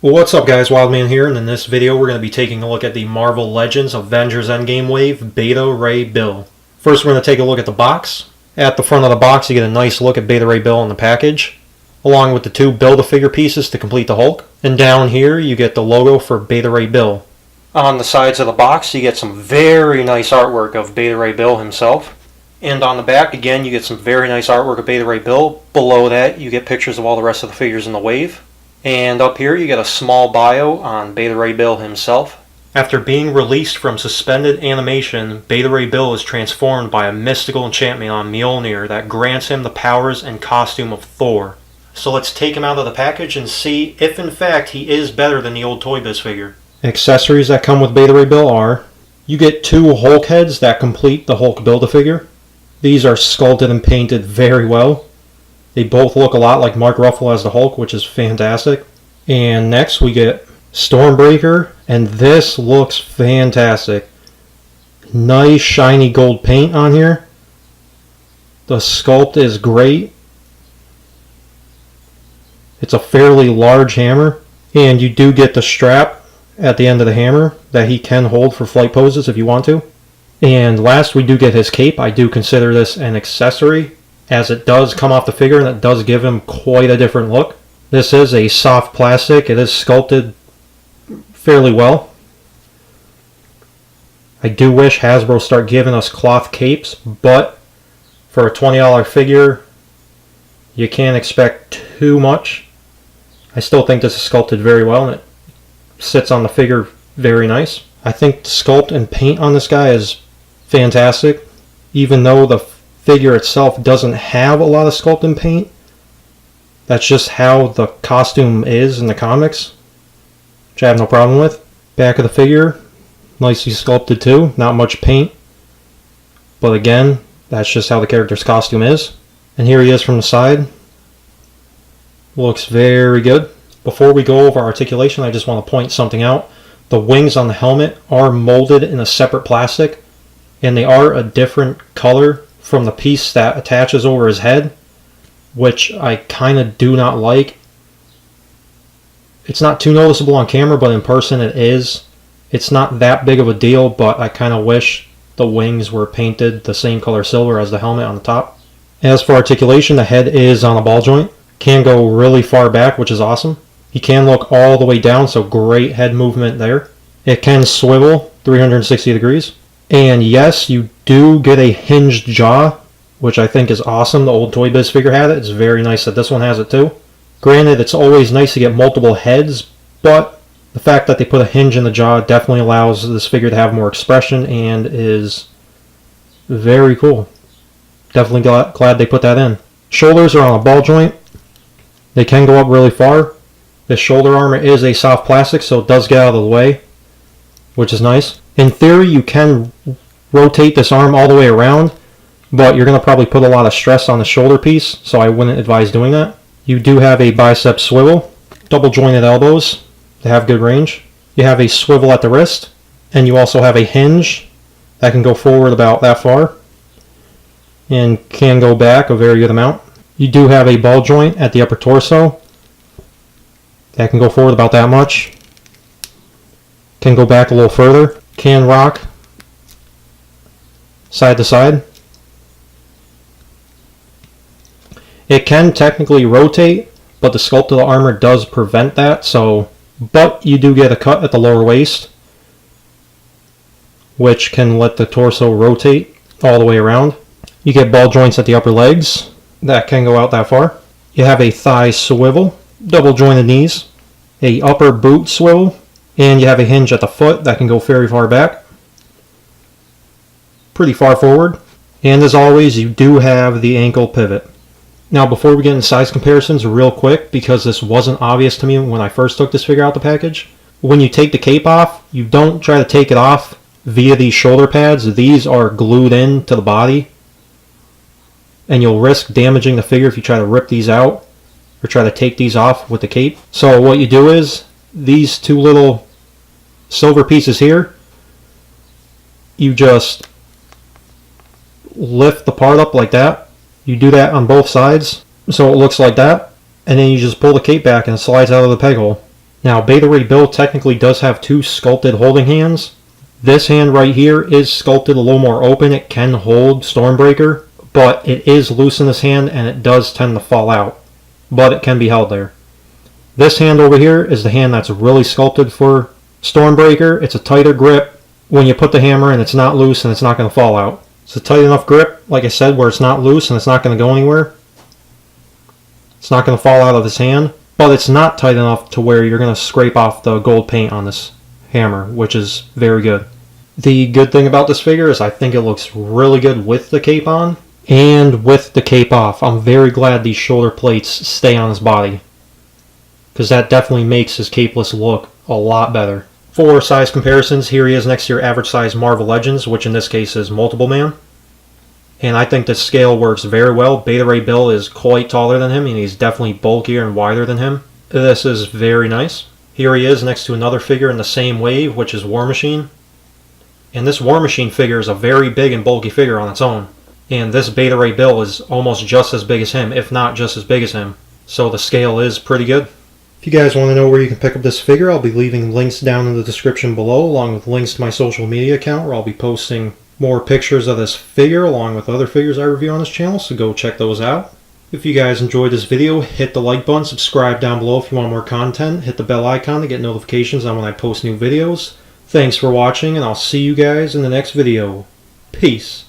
What's up guys, Wildman here, and in this video we're going to be taking a look at the Marvel Legends Avengers Endgame Wave Beta Ray Bill. First we're going to take a look at the box. At the front of the box you get a nice look at Beta Ray Bill in the package, along with the two Build-A-Figure pieces to complete the Hulk. And down here you get the logo for Beta Ray Bill. On the sides of the box you get some very nice artwork of Beta Ray Bill himself. And on the back again you get some very nice artwork of Beta Ray Bill. Below that you get pictures of all the rest of the figures in the wave. And up here you get a small bio on Beta Ray Bill himself. After being released from suspended animation, Beta Ray Bill is transformed by a mystical enchantment on Mjolnir that grants him the powers and costume of Thor. So let's take him out of the package and see if in fact he is better than the old Toy Biz figure. Accessories that come with Beta Ray Bill are: you get two Hulk heads that complete the Hulk Build-A-Figure. These are sculpted and painted very well. They both look a lot like Mark Ruffalo as the Hulk, which is fantastic. And next we get Stormbreaker, and this looks fantastic. Nice shiny gold paint on here. The sculpt is great. It's a fairly large hammer, and you do get the strap at the end of the hammer that he can hold for flight poses if you want to. And last we do get his cape. I do consider this an accessory, as it does come off the figure and it does give him quite a different look. This is a soft plastic. It is sculpted fairly well. I do wish Hasbro start giving us cloth capes, but for a $20 figure you can't expect too much. I still think this is sculpted very well and it sits on the figure very nice. I think the sculpt and paint on this guy is fantastic, even though the figure itself doesn't have a lot of sculpt and paint. That's just how the costume is in the comics, which I have no problem with. Back of the figure, nicely sculpted too, not much paint, but again, that's just how the character's costume is. And here he is from the side. Looks very good. Before we go over articulation, I just want to point something out. The wings on the helmet are molded in a separate plastic, and they are a different color from the piece that attaches over his head, which I kind of do not like. It's not too noticeable on camera, but in person it is. It's not that big of a deal, but I kind of wish the wings were painted the same color silver as the helmet on the top. As for articulation, the head is on a ball joint. Can go really far back, which is awesome. He can look all the way down, so great head movement there. It can swivel 360 degrees. And yes, you do get a hinged jaw, which I think is awesome. The old Toy Biz figure had it. It's very nice that this one has it too. Granted, it's always nice to get multiple heads, but the fact that they put a hinge in the jaw definitely allows this figure to have more expression and is very cool. Definitely glad they put that in. Shoulders are on a ball joint. They can go up really far. This shoulder armor is a soft plastic, so it does get out of the way, which is nice. In theory, you can rotate this arm all the way around, but you're going to probably put a lot of stress on the shoulder piece, so I wouldn't advise doing that. You do have a bicep swivel, double jointed elbows to have good range. You have a swivel at the wrist, and you also have a hinge that can go forward about that far and can go back a very good amount. You do have a ball joint at the upper torso that can go forward about that much, can go back a little further, can rock side to side. It can technically rotate, but the sculpt of the armor does prevent that, but you do get a cut at the lower waist, which can let the torso rotate all the way around. You get ball joints at the upper legs that can go out that far. You have a thigh swivel, double jointed knees, a upper boot swivel, and you have a hinge at the foot that can go very far back, pretty far forward. And as always, you do have the ankle pivot. Now before we get into size comparisons real quick, because this wasn't obvious to me when I first took this figure out the package, when you take the cape off, you don't try to take it off via these shoulder pads. These are glued in to the body, and you'll risk damaging the figure if you try to rip these out or try to take these off with the cape. So what you do is, these two little silver pieces here, you just lift the part up like that. You do that on both sides, so it looks like that, and then you just pull the cape back and it slides out of the peg hole. Now, Beta Ray Bill technically does have two sculpted holding hands. This hand right here is sculpted a little more open. It can hold Stormbreaker, but it is loose in this hand and it does tend to fall out. But it can be held there. This hand over here is the hand that's really sculpted for Stormbreaker. It's a tighter grip when you put the hammer in. It's not loose and it's not going to fall out. It's a tight enough grip, like I said, where it's not loose and it's not going to go anywhere. It's not going to fall out of this hand, but it's not tight enough to where you're going to scrape off the gold paint on this hammer, which is very good. The good thing about this figure is I think it looks really good with the cape on and with the cape off. I'm very glad these shoulder plates stay on his body, because that definitely makes his capeless look a lot better. For size comparisons, here he is next to your average size Marvel Legends, which in this case is Multiple Man. And I think this scale works very well. Beta Ray Bill is quite taller than him, and he's definitely bulkier and wider than him. This is very nice. Here he is next to another figure in the same wave, which is War Machine. And this War Machine figure is a very big and bulky figure on its own. And this Beta Ray Bill is almost just as big as him, if not just as big as him. So the scale is pretty good. If you guys want to know where you can pick up this figure, I'll be leaving links down in the description below, along with links to my social media account, where I'll be posting more pictures of this figure, along with other figures I review on this channel, so go check those out. If you guys enjoyed this video, hit the like button, subscribe down below if you want more content, hit the bell icon to get notifications on when I post new videos. Thanks for watching, and I'll see you guys in the next video. Peace.